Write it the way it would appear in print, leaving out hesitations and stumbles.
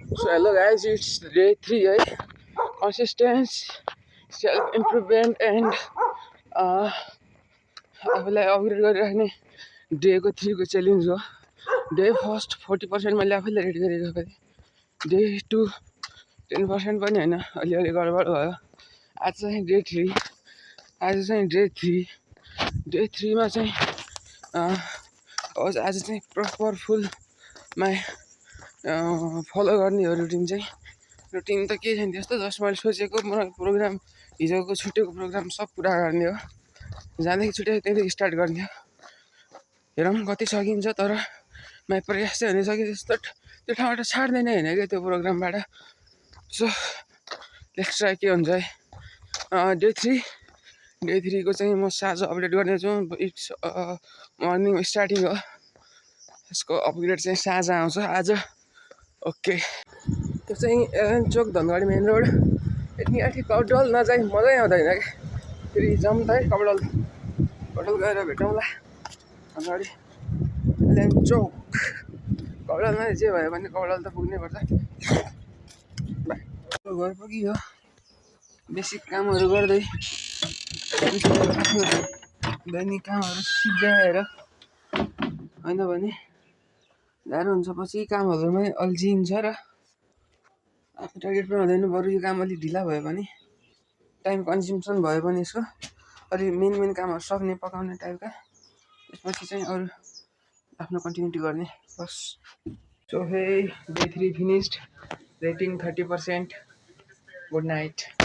So hello guys, it's day 3 है consistency, self improvement and आफूलाई upgrade गरिराख्ने डेको 3 को च्यालेन्ज हो। डे फर्स्ट 40% मैले आफैले रेडी गरेको थिएँ। डे 2 10% पनि होइन, अलिअलि गडबड भयो। आज चाहिँ डे 3, आज चाहिँ डे 3 मा चाहिँ आज चाहिँ प्रपर फुलमा फलो गर्ने हो रुटिन चाहिँ। रुटिन त केही छैन त्यस्तो, जस्ट मैले सोचेको प्रोग्राम, हिजोको छुट्टेको प्रोग्राम सब पुरा गर्ने हो। जाँदाखेरि छुट्याएको त्यहाँदेखि स्टार्ट गर्ने हो। हेरौँ कति सकिन्छ, तर मैले प्रयास चाहिँ हुन सके जस्तो त्यो ठाउँबाट छाड्दैन होइन क्या त्यो प्रोग्रामबाट। सो नेक्स्ट ट्राई के हुन्छ है। डे 3 को चाहिँ म साँझ अपडेट गर्नेछु। इट्स मर्निङ स्टार्टिङ हो, यसको अपग्रेड चाहिँ साँझ आउँछ आज। ओके, त्यो चाहिँ एलेन चोक धनगढी मेन रोड। यति आँठी कपडल नजाइ मजै आउँदैन क्या। फेरि जाउँ त है कपडल गएर भेटौँला। धनगढी एलेन चोक कपडलमा जे भयो भने कपडल त पुग्नै पर्छ। घर पुगियो, बेसिक कामहरू गर्दै दैनिक कामहरू सिद्ध्याएर, होइन भने गाह्रो हुन्छ। पछि कामहरूमै अल्झिन्छ र आफ्नो टार्गेट पनि हुँदैन। बरु यो काम अलिक ढिला भयो भने, टाइम कन्ज्युम्सन भयो भने यसको अलिक मेन कामहरू सक्ने पकाउने टाइपका, त्यसपछि चाहिँ अरू आफ्नो कन्टिन्युटी गर्ने बस। सो हे day 3 finished, rating 30%। Good night.